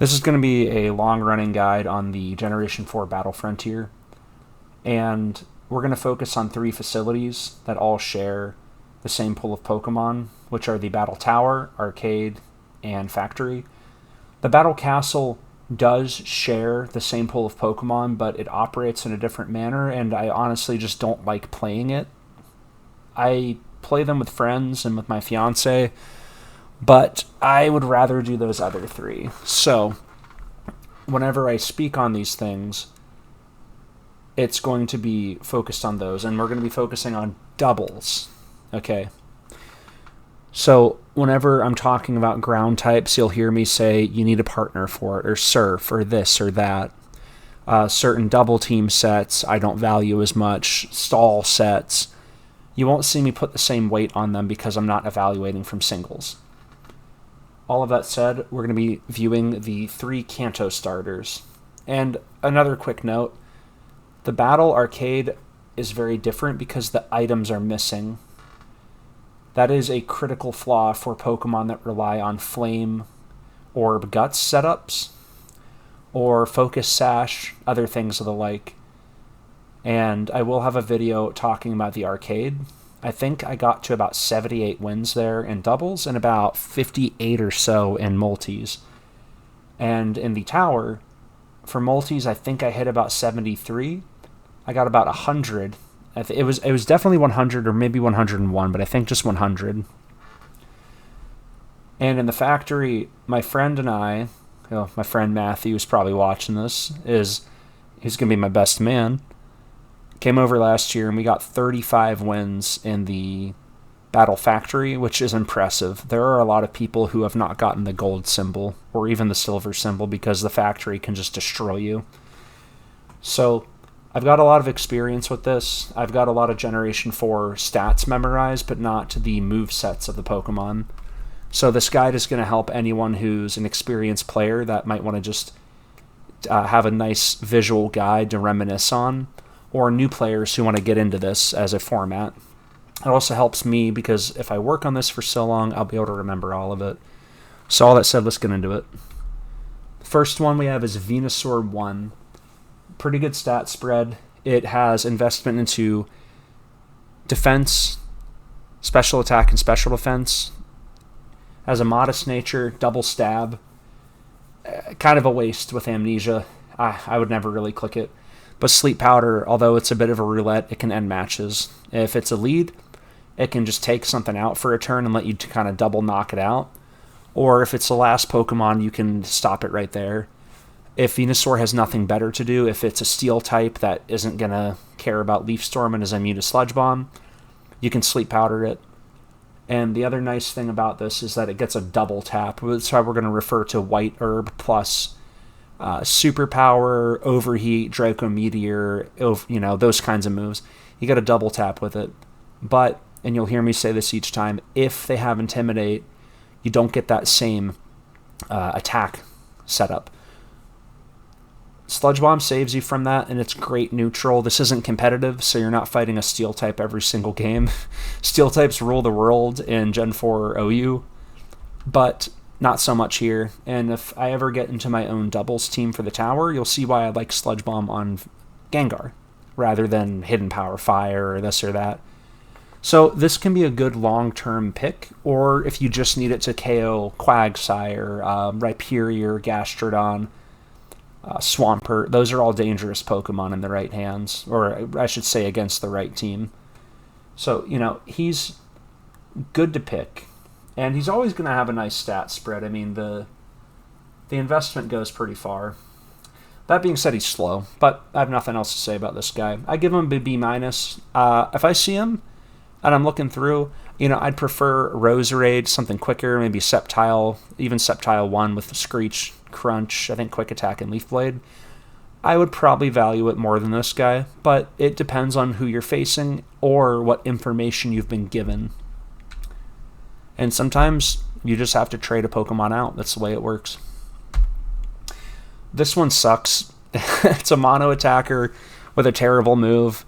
This is going to be a long-running guide on the Generation 4 Battle Frontier, and we're going to focus on three facilities that all share the same pool of Pokemon, which are the Battle Tower, Arcade, and Factory. The Battle Castle does share the same pool of Pokemon, but it operates in a different manner, and I honestly just don't like playing it. I play them with friends and with my fiance, but I would rather do those other three. So, whenever I speak on these things, it's going to be focused on those, and we're going to be focusing on doubles. Okay. So, whenever I'm talking about ground types, you'll hear me say you need a partner for it, or surf, or this, or that. Certain double team sets I don't value as much, stall sets. You won't see me put the same weight on them because I'm not evaluating from singles. All of that said, we're going to be viewing the three Kanto starters. And another quick note, the Battle Arcade is very different because the items are missing. That is a critical flaw for Pokemon that rely on Flame Orb Guts setups, or Focus Sash, other things of the like. And I will have a video talking about the Arcade. I think I got to about 78 wins there in doubles and about 58 or so in multis. And in the Tower, for multis, I think I hit about 73. I got about 100. It was definitely 100 or maybe 101, but I think just 100. And in the Factory, my friend and I, my friend Matthew is probably watching this, he's going to be my best man, came over last year and we got 35 wins in the Battle Factory, which is impressive. There are a lot of people who have not gotten the gold symbol or even the silver symbol because the Factory can just destroy you. So I've got a lot of experience with this. I've got a lot of Generation 4 stats memorized, but not the movesets of the Pokemon. So this guide is going to help anyone who's an experienced player that might want to just have a nice visual guide to reminisce on, or new players who want to get into this as a format. It also helps me because if I work on this for so long, I'll be able to remember all of it. So all that said, let's get into it. First one we have is Venusaur 1. Pretty good stat spread. It has investment into defense, special attack, and special defense. Has a modest nature, double stab. Kind of a waste with amnesia. I would never really click it. But Sleep Powder, although it's a bit of a roulette, it can end matches. If it's a lead, it can just take something out for a turn and let you kind of double knock it out. Or if it's the last Pokemon, you can stop it right there. If Venusaur has nothing better to do, if it's a Steel type that isn't going to care about Leaf Storm and is immune to Sludge Bomb, you can Sleep Powder it. And the other nice thing about this is that it gets a double tap. That's why we're going to refer to White Herb plus Superpower, Overheat, Draco Meteor, those kinds of moves. You got a double tap with it. But, and you'll hear me say this each time, if they have Intimidate, you don't get that same attack setup. Sludge Bomb saves you from that, and it's great neutral. This isn't competitive, so you're not fighting a Steel type every single game. Steel types rule the world in Gen 4 OU, but not so much here. And if I ever get into my own doubles team for the Tower, you'll see why I like Sludge Bomb on Gengar, rather than Hidden Power Fire or this or that. So this can be a good long-term pick, or if you just need it to KO Quagsire, Rhyperior, Gastrodon, Swampert, those are all dangerous Pokemon in the right hands, or I should say against the right team. So, he's good to pick, and he's always going to have a nice stat spread. I mean, the investment goes pretty far. That being said, he's slow, but I have nothing else to say about this guy. I give him a B-. If I see him, and I'm looking through, I'd prefer Roserade, something quicker, maybe Sceptile, even Sceptile 1 with Screech, Crunch, I think Quick Attack, and Leaf Blade. I would probably value it more than this guy, but it depends on who you're facing or what information you've been given. And sometimes you just have to trade a Pokemon out. That's the way it works. This one sucks. It's a mono attacker with a terrible move.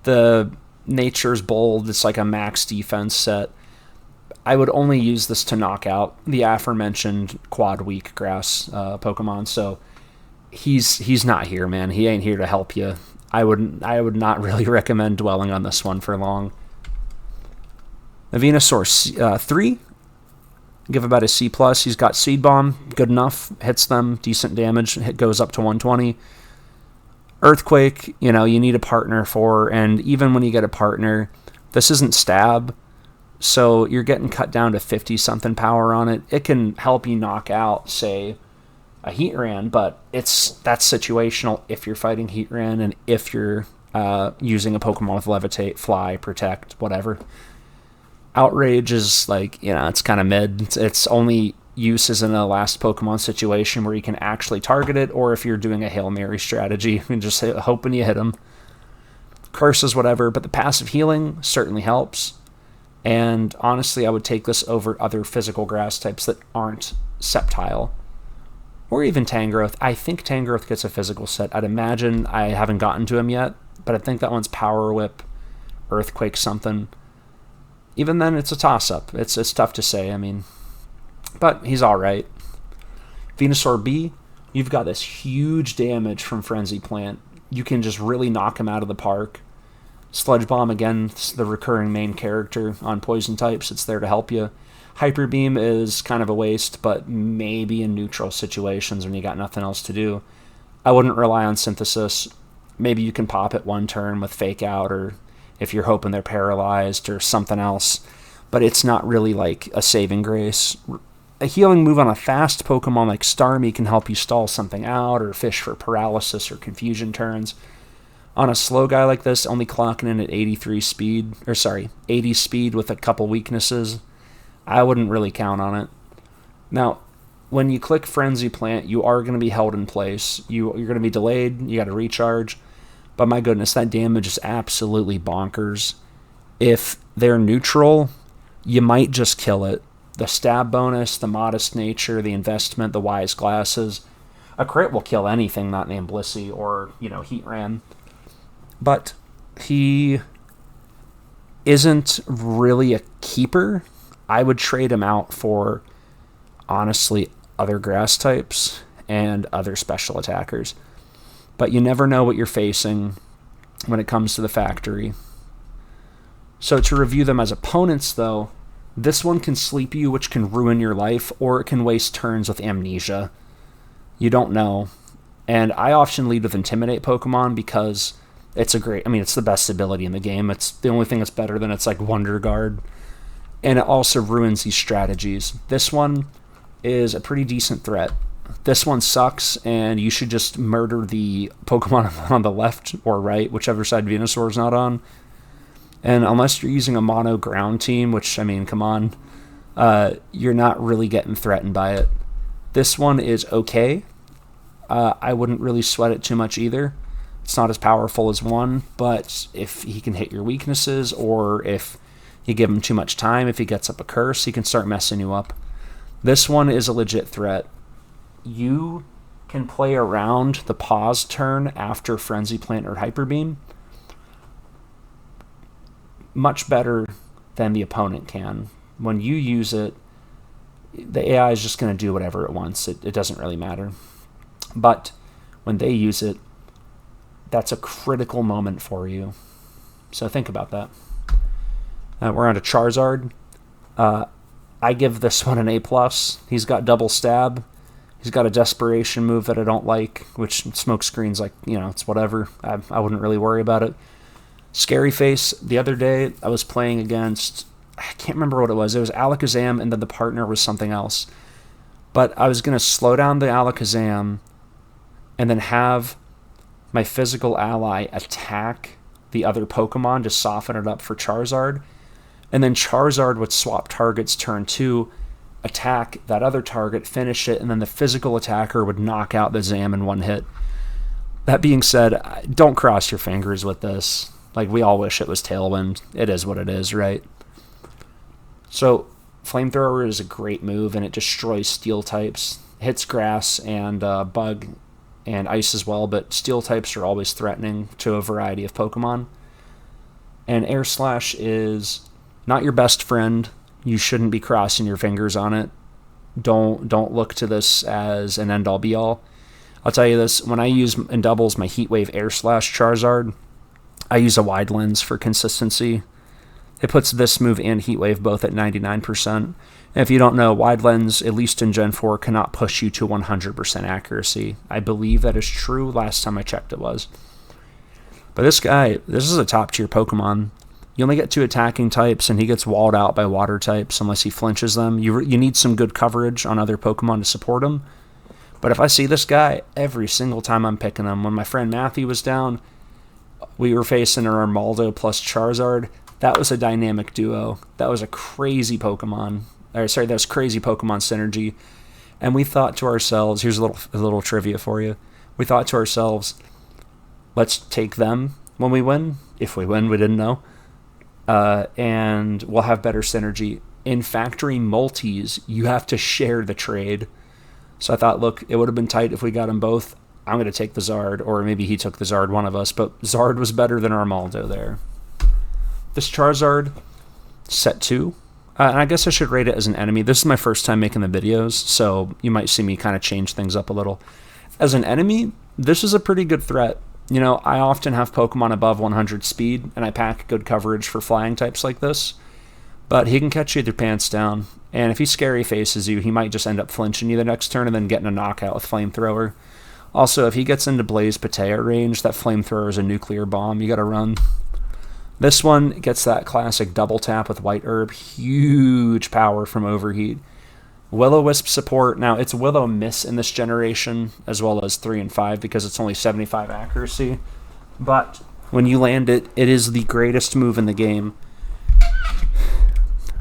The nature's bold. It's like a max defense set. I would only use this to knock out the aforementioned quad weak grass Pokemon. So he's not here, man. He ain't here to help you. I would not really recommend dwelling on this one for long. The Venusaur 3, give about a C+. He's got Seed Bomb, good enough, hits them, decent damage, hit goes up to 120. Earthquake, you need a partner for, and even when you get a partner, this isn't stab, so you're getting cut down to 50-something power on it. It can help you knock out, say, a Heatran, but that's situational if you're fighting Heatran and if you're using a Pokemon with Levitate, Fly, Protect, whatever. Outrage is it's kind of mid. It's only use is in a last Pokemon situation where you can actually target it, or if you're doing a Hail Mary strategy and just hoping you hit them. Curse is whatever, but the passive healing certainly helps. And honestly, I would take this over other physical grass types that aren't Sceptile. Or even Tangrowth. I think Tangrowth gets a physical set. I'd imagine, I haven't gotten to him yet, but I think that one's Power Whip, Earthquake something. Even then, it's a toss-up. It's tough to say, but he's alright. Venusaur B, you've got this huge damage from Frenzy Plant. You can just really knock him out of the park. Sludge Bomb, again, the recurring main character on Poison types. It's there to help you. Hyper Beam is kind of a waste, but maybe in neutral situations when you got nothing else to do. I wouldn't rely on Synthesis. Maybe you can pop it one turn with Fake Out, or if you're hoping they're paralyzed or something else. But it's not really like a saving grace. A healing move on a fast Pokemon like Starmie can help you stall something out or fish for paralysis or confusion turns. On a slow guy like this, only clocking in at 80 speed with a couple weaknesses, I wouldn't really count on it. Now, when you click Frenzy Plant, you are going to be held in place. You're going to be delayed. You got to recharge. But my goodness, that damage is absolutely bonkers. If they're neutral, you might just kill it. The stab bonus, the modest nature, the investment, the wise glasses. A crit will kill anything not named Blissey or, Heatran. But he isn't really a keeper. I would trade him out for, honestly, other grass types and other special attackers. But you never know what you're facing when it comes to the factory. So to review them as opponents, though, this one can sleep you, which can ruin your life, or it can waste turns with Amnesia. You don't know. And I often lead with Intimidate Pokemon because it's it's the best ability in the game. It's the only thing that's better than it's like Wonder Guard. And it also ruins these strategies. This one is a pretty decent threat. This one sucks, and you should just murder the Pokemon on the left or right, whichever side Venusaur's not on. And unless you're using a mono ground team, which, come on, you're not really getting threatened by it. This one is okay. I wouldn't really sweat it too much either. It's not as powerful as one, but if he can hit your weaknesses, or if you give him too much time, if he gets up a curse, he can start messing you up. This one is a legit threat. You can play around the pause turn after Frenzy Plant or Hyper Beam much better than the opponent can. When you use it, the AI is just going to do whatever it wants. It doesn't really matter. But when they use it, that's a critical moment for you. So think about that. We're on to Charizard. I give this one an A+. He's got double stab. He's got a desperation move that I don't like, which smoke screen's it's whatever. I wouldn't really worry about it. Scary Face. The other day, I was playing against, I can't remember what it was. It was Alakazam, and then the partner was something else. But I was going to slow down the Alakazam and then have my physical ally attack the other Pokemon to soften it up for Charizard. And then Charizard would swap targets turn 2, attack that other target, finish it, and then the physical attacker would knock out the Zam in one hit. That being said, don't cross your fingers with this. We all wish it was Tailwind. It is what it is, right? So, Flamethrower is a great move, and it destroys Steel types. Hits Grass and Bug and Ice as well, but Steel types are always threatening to a variety of Pokemon. And Air Slash is not your best friend, You shouldn't be crossing your fingers on it. Don't look to this as an end-all be-all. I'll tell you this, when I use in doubles my Heatwave Air Slash Charizard, I use a wide lens for consistency. It puts this move and Heatwave both at 99%. And if you don't know, wide lens, at least in Gen 4, cannot push you to 100% accuracy. I believe that is true. Last time I checked it was. But this guy, this is a top tier Pokemon. You only get 2 attacking types, and he gets walled out by water types unless he flinches them. You need some good coverage on other Pokemon to support him. But if I see this guy, every single time I'm picking him, when my friend Matthew was down, we were facing an Armaldo plus Charizard. That was a dynamic duo. That was a crazy Pokemon. That was crazy Pokemon synergy. And we thought to ourselves, here's a little trivia for you. We thought to ourselves, let's take them when we win. If we win, we didn't know. And we'll have better synergy. In factory multis, you have to share the trade. So I thought, look, it would have been tight if we got them both. I'm going to take the Zard, or maybe he took the Zard, one of us, but Zard was better than Armaldo there. This Charizard, set 2. And I guess I should rate it as an enemy. This is my first time making the videos, so you might see me kind of change things up a little. As an enemy, this is a pretty good threat. You know, I often have Pokemon above 100 speed, and I pack good coverage for flying types like this. But he can catch you with your pants down, and if he scary faces you, he might just end up flinching you the next turn and then getting a knockout with Flamethrower. Also, if he gets into Blaze Patea range, that Flamethrower is a nuclear bomb. You gotta run. This one gets that classic double tap with White Herb. Huge power from Overheat. Will-O-Wisp support. Now, it's Will-O-Miss in this generation, as well as 3 and 5, because it's only 75 accuracy. But when you land it, it is the greatest move in the game.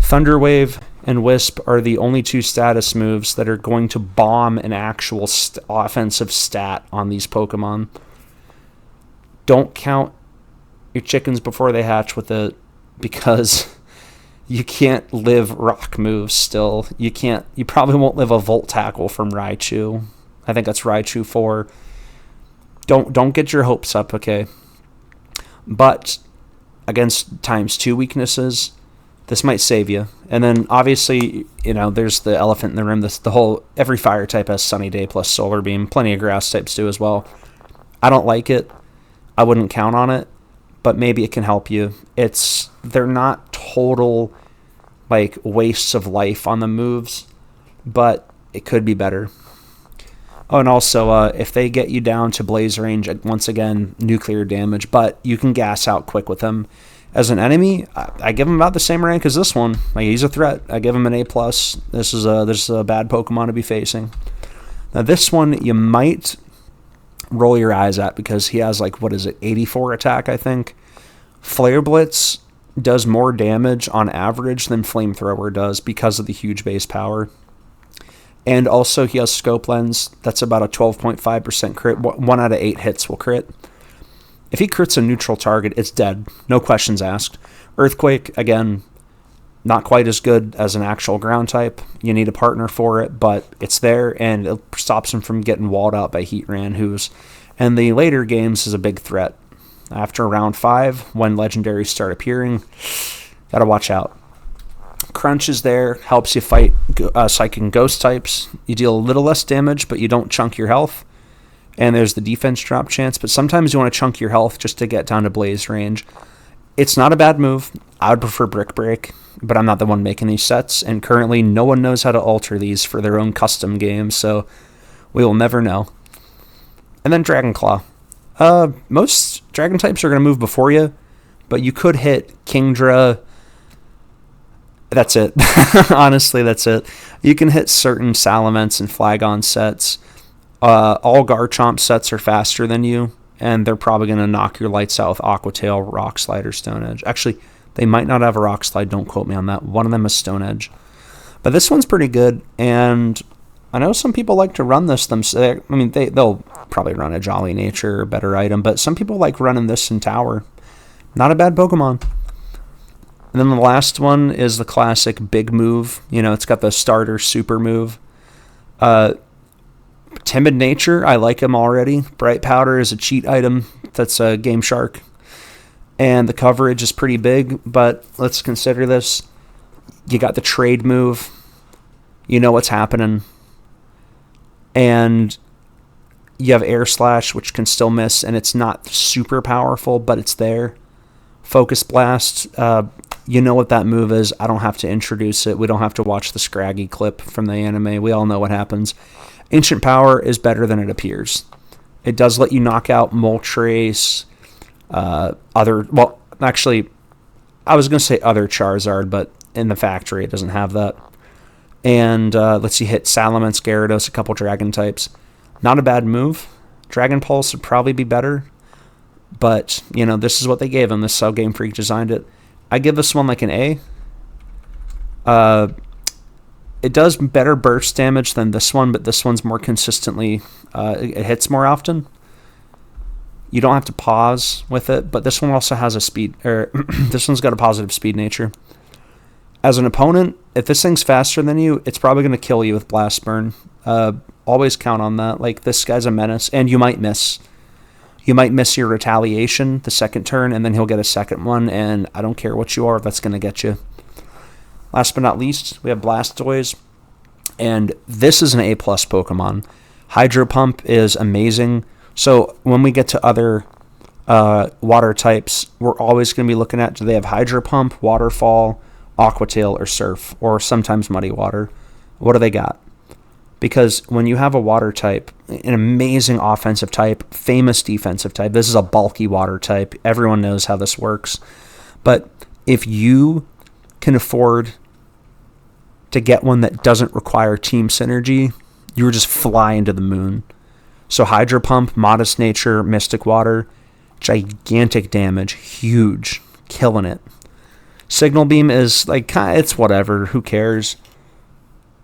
Thunder Wave and Wisp are the only 2 status moves that are going to bomb an actual offensive stat on these Pokemon. Don't count your chickens before they hatch with it, because you can't live rock moves still. You probably won't live a Volt Tackle from Raichu. I think that's Raichu 4. Don't get your hopes up, okay? But against ×2 weaknesses, this might save you. And then obviously, you know, there's the elephant in the room. Every fire type has Sunny Day plus Solar Beam. Plenty of grass types do as well. I don't like it. I wouldn't count on it, but maybe it can help you. They're not total like wastes of life on the moves, but it could be better. Oh, and also, if they get you down to Blaze range, once again, nuclear damage, but you can gas out quick with them. As an enemy, I give him about the same rank as this one. Like, he's a threat. I give him an A+. This is a bad Pokemon to be facing. Now, this one, you might roll your eyes at, because he has, 84 attack, I think. Flare Blitz does more damage on average than Flamethrower does because of the huge base power. And also, he has Scope Lens. That's about a 12.5% crit. 1 out of 8 hits will crit. If he crits a neutral target, it's dead. No questions asked. Earthquake, again, not quite as good as an actual ground type. You need a partner for it, but it's there, and it stops him from getting walled out by Heatran, who's, in the later games, is a big threat. After round 5, when legendaries start appearing, gotta watch out. Crunch is there, helps you fight Psychic and Ghost types. You deal a little less damage, but you don't chunk your health. And there's the defense drop chance, but sometimes you want to chunk your health just to get down to Blaze range. It's not a bad move. I would prefer Brick Break, but I'm not the one making these sets, and currently no one knows how to alter these for their own custom games, so we will never know. And then Dragon Claw. Most Dragon types are going to move before you, but you could hit Kingdra. That's it. Honestly, that's it. You can hit certain Salamence and Flagon sets. All Garchomp sets are faster than you, and they're probably going to knock your lights out with Aqua Tail, Rock Slide, or Stone Edge. Actually, they might not have a Rock Slide. Don't quote me on that. One of them is Stone Edge. But this one's pretty good, and I know some people like to run this themselves. I mean, they'll probably run a Jolly Nature or better item, but some people like running this in Tower. Not a bad Pokemon. And then the last one is the classic big move. You know, it's got the starter super move. Timid Nature, I like him already. Bright Powder is a cheat item. That's a Game Shark. And the coverage is pretty big, but let's consider this. You got the trade move. You know what's happening. And you have air slash, which can still miss, and it's not super powerful, but it's there. Focus blast, you know what that move is. I don't have to introduce it. We don't have to watch the Scraggy clip from the anime. We all know what happens. Ancient Power is better than it appears. It does let you knock out Moltres, actually, I was going to say other Charizard, but in the factory it doesn't have that. And lets you hit Salamence, Gyarados, a couple Dragon types. Not a bad move. Dragon Pulse would probably be better. But, this is what they gave him. This is how Game Freak designed it. I give this one like an A. It does better burst damage than this one, but this one's more consistently... it hits more often. You don't have to pause with it, but this one also has a speed... this one's got a positive speed nature. As an opponent, if this thing's faster than you, it's probably going to kill you with Blast Burn. Always count on that. Like, this guy's a menace, and you might miss. You might miss your retaliation the second turn, and then he'll get a second one, and I don't care what you are, that's going to get you. Last but not least, we have Blastoise, and this is an A+ Pokemon. Hydro Pump is amazing. So when we get to other water types, we're always going to be looking at, do they have Hydro Pump, Waterfall, Aqua Tail, or Surf, or sometimes Muddy Water? What do they got? Because when you have a water type, an amazing offensive type, famous defensive type, this is a bulky water type. Everyone knows how this works. But if you can afford to get one that doesn't require team synergy, you just fly into the moon. So Hydro Pump, Modest Nature, Mystic Water, gigantic damage, huge, killing it. Signal Beam is like, it's whatever, who cares?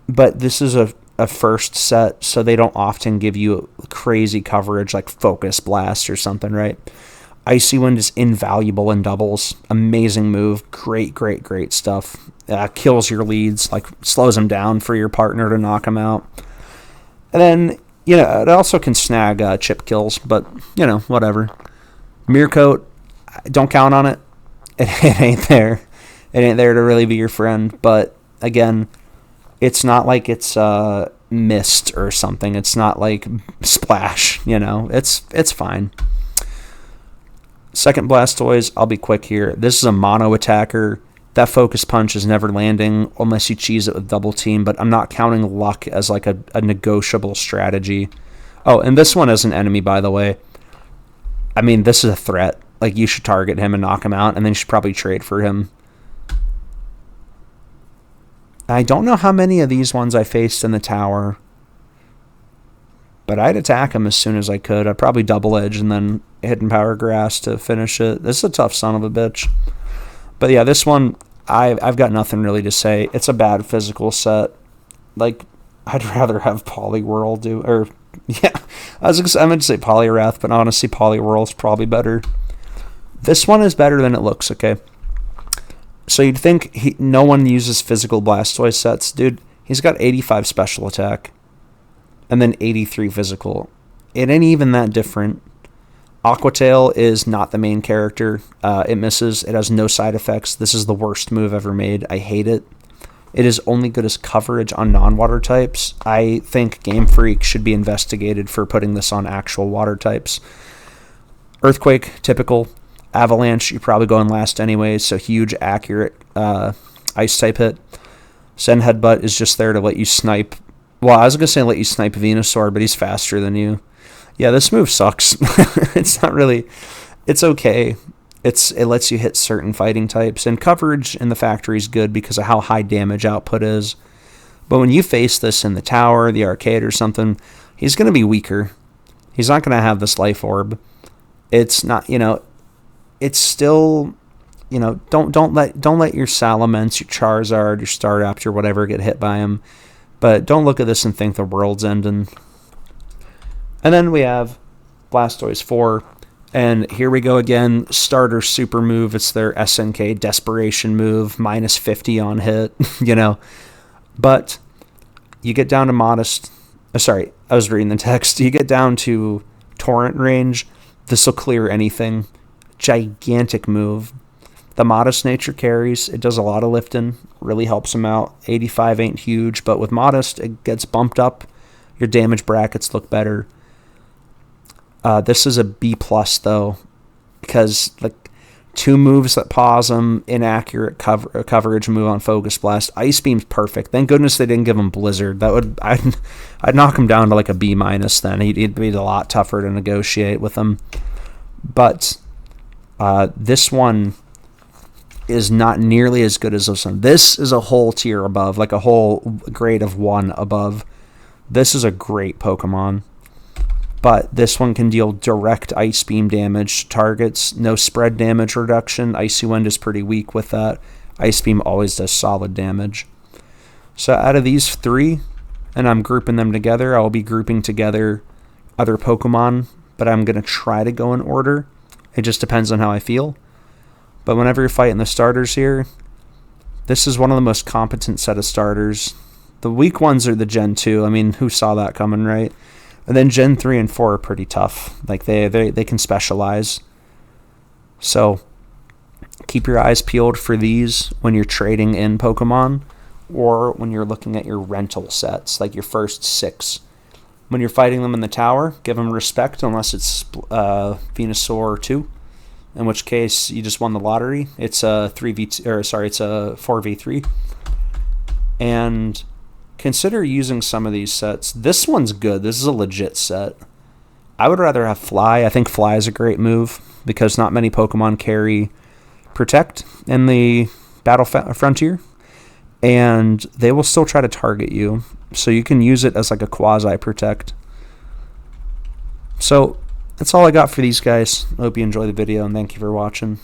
But this is a first set, so they don't often give you crazy coverage like Focus Blast or something, right? Icy Wind is invaluable in doubles. Amazing move. Great stuff. Kills your leads, like slows them down for your partner to knock them out. And then, it also can snag chip kills, but, whatever. Mirror Coat, don't count on it. It ain't there. It ain't there to really be your friend, but, again, it's not like it's Mist or something. It's not like Splash, It's fine. Second Blastoise, I'll be quick here. This is a mono attacker. That Focus Punch is never landing unless you cheese it with Double Team, but I'm not counting luck as like a negotiable strategy. Oh, and this one is an enemy, by the way. I mean, this is a threat. Like, you should target him and knock him out, and then you should probably trade for him. I don't know how many of these ones I faced in the tower, but I'd attack him as soon as I could. I'd probably double edge and then Hidden Power Grass to finish it. This is a tough son of a bitch. But yeah, this one, I've got nothing really to say. It's a bad physical set. Like, I'd rather have Poliwhirl do, or, yeah, I meant to say Poliwrath, but honestly, Poliwhirl's probably better. This one is better than it looks, okay? So you'd think no one uses physical Blastoise sets. Dude, he's got 85 special attack, and then 83 physical. It ain't even that different. Aqua Tail is not the main character. It misses. It has no side effects. This is the worst move ever made. I hate it. It is only good as coverage on non-water types. I think Game Freak should be investigated for putting this on actual water types. Earthquake, typical. Avalanche, you're probably going last anyways, so huge, accurate ice type hit. Zen Headbutt is just there to let you snipe. Well, I was going to say let you snipe Venusaur, but he's faster than you. Yeah, this move sucks. It's not really... It's okay. It lets you hit certain fighting types, and coverage in the factory is good because of how high damage output is. But when you face this in the tower, the arcade, or something, he's going to be weaker. He's not going to have this life orb. It's not, it's still, don't let your Salamence, your Charizard, your Staraptor, whatever, get hit by him. But don't look at this and think the world's ending. And then we have Blastoise 4. And here we go again. Starter super move. It's their SNK desperation move. Minus 50 on hit, But you get down to modest... sorry, I was reading the text. You get down to Torrent range. This will clear anything. Gigantic move. The Modest nature carries. It does a lot of lifting. Really helps them out. 85 ain't huge, but with Modest, it gets bumped up. Your damage brackets look better. This is a B+, though, because like 2 moves that pause them, inaccurate coverage, move on Focus Blast. Ice Beam's perfect. Thank goodness they didn't give him Blizzard. I'd knock him down to like a B- then. He'd be a lot tougher to negotiate with him. But this one is not nearly as good as this one. This is a whole tier above, like a whole grade of 1 above. This is a great Pokemon. But this one can deal direct Ice Beam damage to targets. No spread damage reduction. Icy Wind is pretty weak with that. Ice Beam always does solid damage. So out of these 3, and I'm grouping them together, I'll be grouping together other Pokemon, but I'm going to try to go in order. It just depends on how I feel. But whenever you're fighting the starters here, this is one of the most competent set of starters. The weak ones are the Gen 2. I mean, who saw that coming, right? And then Gen 3 and 4 are pretty tough. Like, they can specialize. So, keep your eyes peeled for these when you're trading in Pokemon or when you're looking at your rental sets, like your first 6. When you're fighting them in the tower, give them respect unless it's Venusaur 2, in which case you just won the lottery. It's a 4v3. And consider using some of these sets. This one's good. This is a legit set. I would rather have Fly. I think Fly is a great move because not many Pokemon carry Protect in the Battle Frontier, and they will still try to target you. So you can use it as like a quasi-Protect. So that's all I got for these guys. I hope you enjoy the video, and thank you for watching.